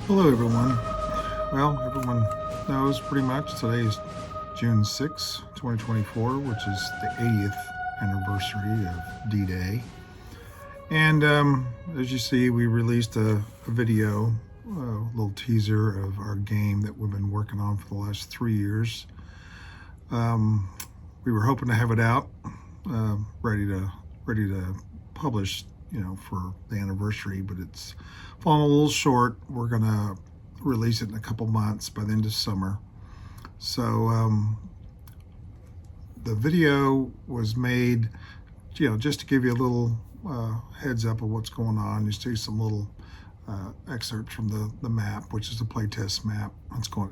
Hello, everyone. Well, everyone knows pretty much today is June 6, 2024, which is the 80th anniversary of D-Day. And as you see, we released a video, a little teaser of our game that we've been working on for the last 3 years. We were hoping to have it out, ready to publish, for the anniversary, but it's fallen a little short. We're gonna release it in a couple months by the end of summer. So the video was made, just to give you a little heads up of what's going on. You see some little excerpts from the map, which is the playtest map.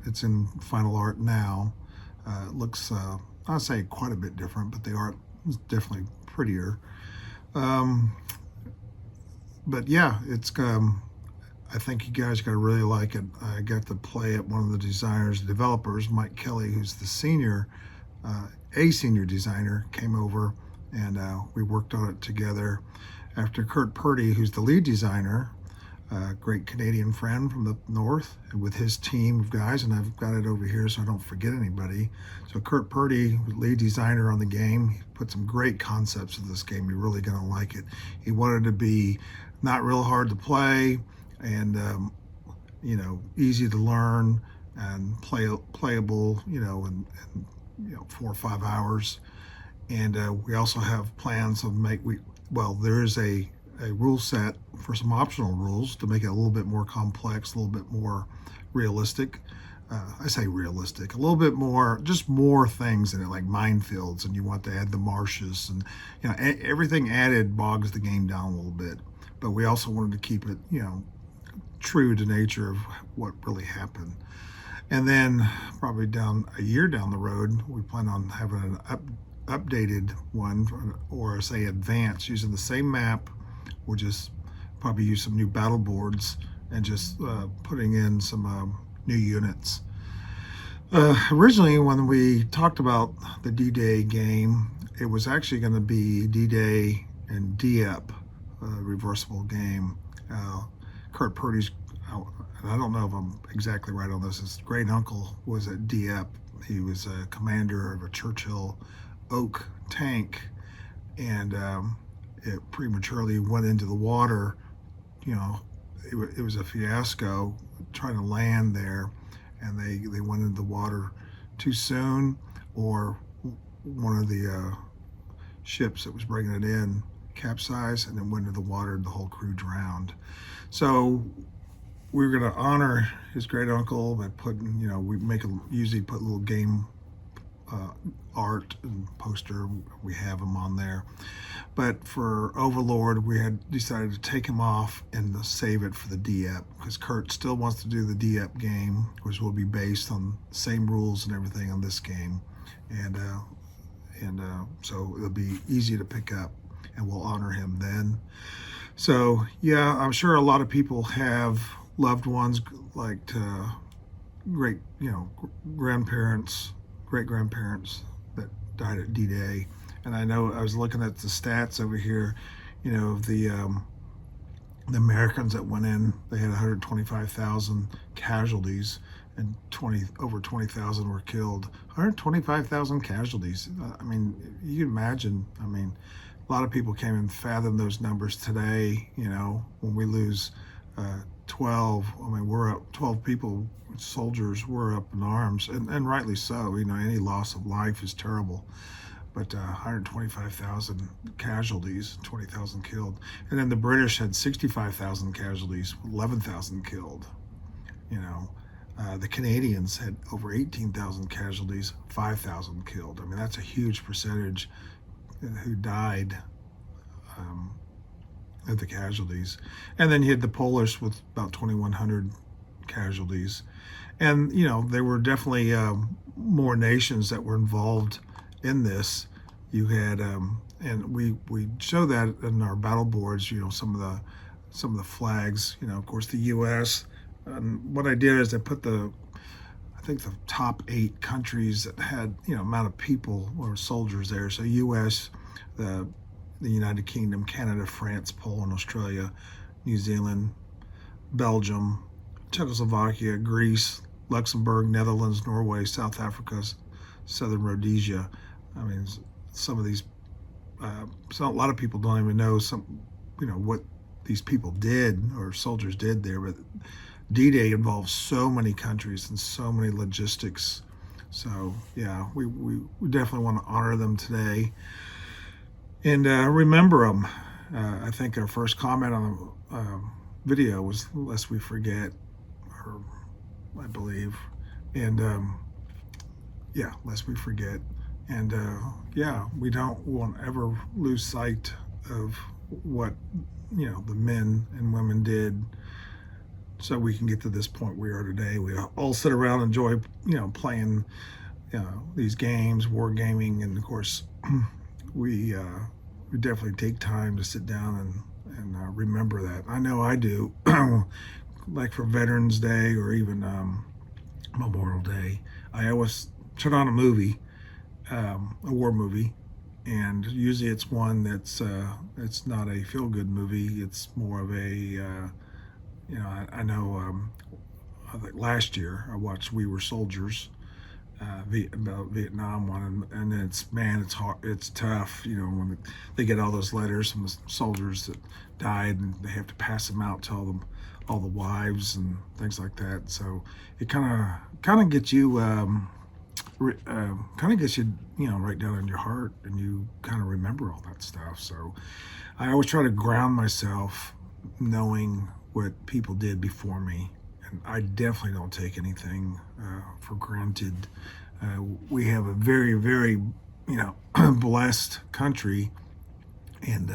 It's in final art now. It looks, I'd say, quite a bit different, but the art is definitely prettier. But yeah, it's. I think you guys are going to really like it. I got to play it. One of the developers, Mike Kelly, who's the senior designer, came over and we worked on it together. After Kurt Purdy, who's the lead designer, a great Canadian friend from the north, and with his team of guys, and I've got it over here so I don't forget anybody. So Kurt Purdy, lead designer on the game, he put some great concepts in this game. You're really going to like it. He wanted to be not real hard to play, and easy to learn and playable, in 4 or 5 hours. And we also have plans of there is a rule set for some optional rules to make it a little bit more complex, a little bit more realistic. I say realistic, a little bit more, just more things in it, like minefields, and you want to add the marshes, and everything added bogs the game down a little bit. But we also wanted to keep it, true to nature of what really happened. And then probably a year down the road, we plan on having an updated one, or say advanced, using the same map. We'll just probably use some new battle boards and just putting in some new units. Originally, when we talked about the D-Day game, it was actually going to be D-Day and D-Ep, reversible game. Kurt Purdy's, and I don't know if I'm exactly right on this, his great uncle was at D-Ep. He was a commander of a Churchill Oak tank, and it prematurely went into the water. It was a fiasco trying to land there, and they went into the water too soon, or one of the ships that was bringing it in capsized and then went into the water, and the whole crew drowned. So we were going to honor his great uncle by putting, we usually put little game art and poster. We have him on there. But for Overlord, we had decided to take him off and save it for the D-Ep, because Kurt still wants to do the D-Ep game, which will be based on the same rules and everything on this game. And so it'll be easy to pick up, and we'll honor him then. So yeah, I'm sure a lot of people have loved ones, like great, grandparents, great grandparents that died at D-Day. And I know I was looking at the stats over here, the Americans that went in, they had 125,000 casualties, and over 20,000 were killed. 125,000 casualties. I mean, you can imagine. I mean, a lot of people can't even fathom those numbers today. When we lose 12, we're up 12 people, soldiers, were up in arms, and rightly so. Any loss of life is terrible. But 125,000 casualties, 20,000 killed. And then the British had 65,000 casualties, 11,000 killed. The Canadians had over 18,000 casualties, 5,000 killed. That's a huge percentage who died of the casualties. And then you had the Polish with about 2,100 casualties. And, there were definitely more nations that were involved in this. You had, and we show that in our battle boards, some of the flags, of course, the U.S. What I did is I put the top 8 countries that had, amount of people or soldiers there. So U.S., the United Kingdom, Canada, France, Poland, Australia, New Zealand, Belgium, Czechoslovakia, Greece, Luxembourg, Netherlands, Norway, South Africa, Southern Rhodesia. I mean, some of these, so a lot of people don't even know what these people did or soldiers did there. But D-Day involves so many countries and so many logistics. So yeah, we definitely want to honor them today and remember them. I think our first comment on the video was "Lest we forget," or I believe, and yeah, lest we forget. And yeah, we don't want to ever lose sight of what the men and women did, so we can get to this point we are today. We all sit around and enjoy playing these games, war gaming, and of course we definitely take time to sit down and remember that. I know I do. Like for Veterans Day or even Memorial Day, I always turn on a movie, a war movie, and usually it's one that's it's not a feel-good movie. It's more of a I know I think last year I watched We Were Soldiers, about Vietnam one, and it's hard, it's tough, when they get all those letters from the soldiers that died, and they have to pass them out to all the wives and things like that. So it kind of gets you, right down in your heart, and you kind of remember all that stuff. So I always try to ground myself, knowing what people did before me. And I definitely don't take anything for granted. We have a very, very, blessed country, and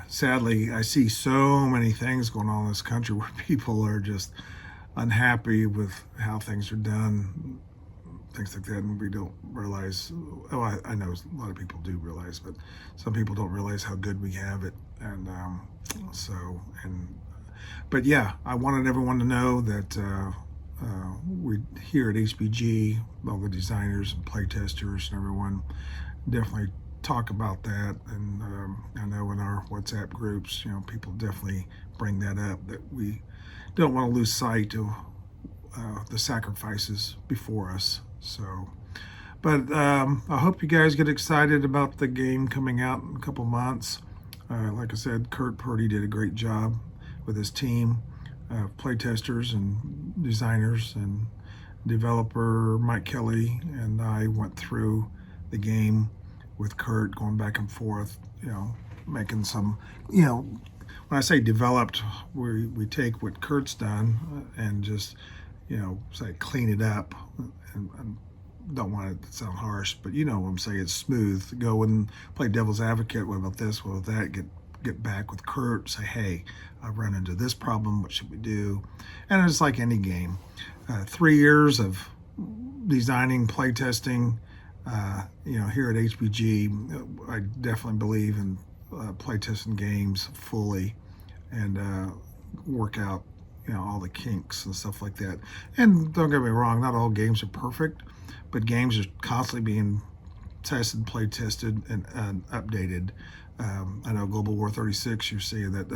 sadly, I see so many things going on in this country where people are just unhappy with how things are done, things like that, and we don't realize. Oh, I know a lot of people do realize, but some people don't realize how good we have it, and but yeah, I wanted everyone to know that we here at HBG, all the designers and playtesters and everyone, definitely talk about that. And I know in our WhatsApp groups, people definitely bring that up, that we don't want to lose sight of the sacrifices before us. So, but I hope you guys get excited about the game coming out in a couple months. Like I said, Kurt Purdy did a great job with his team of playtesters and designers, and developer Mike Kelly and I went through the game with Kurt, going back and forth, making some, when I say developed, we take what Kurt's done and just, say clean it up, and don't want it to sound harsh, but what I'm saying, it's smooth. Go and play devil's advocate. What about this? What about that? Get back with Kurt, say, hey, I've run into this problem, what should we do? And it's like any game. 3 years of designing, playtesting, here at HBG, I definitely believe in playtesting games fully, and work out, all the kinks and stuff like that. And don't get me wrong, not all games are perfect, but games are constantly being tested, play tested, and updated. I know Global War 36, you're seeing that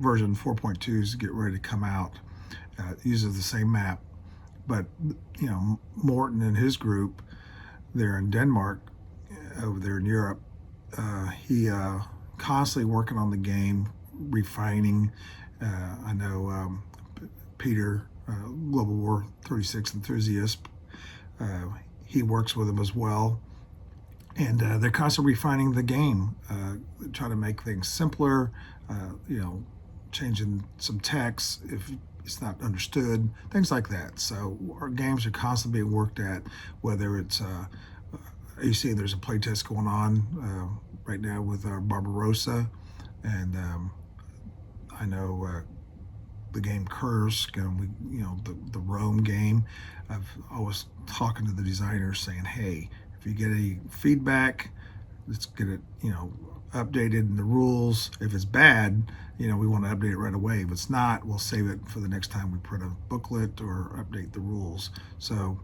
version 4.2 is getting ready to come out. It uses the same map, but Morton and his group there in Denmark, over there in Europe, he constantly working on the game, refining. I know Peter, Global War 36 enthusiast, he works with him as well. And they're constantly refining the game, trying to make things simpler, changing some text if it's not understood, things like that. So our games are constantly being worked at, whether it's, you see there's a playtest going on right now with Barbarossa, and I know the game Kursk, and the Rome game. I was talking to the designers saying, hey, if you get any feedback, let's get it, updated in the rules. If it's bad, we want to update it right away. If it's not, we'll save it for the next time we print a booklet or update the rules. So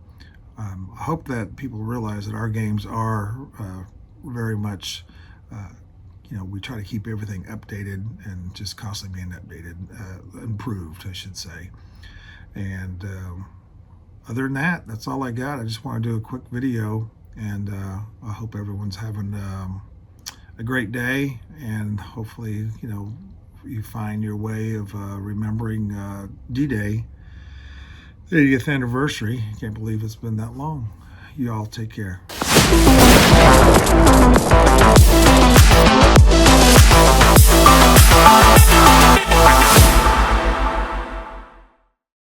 I hope that people realize that our games are very much we try to keep everything updated and just constantly being updated, improved, I should say. And other than that, that's all I got. I just want to do a quick video, and I hope everyone's having a great day, and hopefully, you find your way of remembering D-Day, the 80th anniversary. I can't believe it's been that long. You all take care.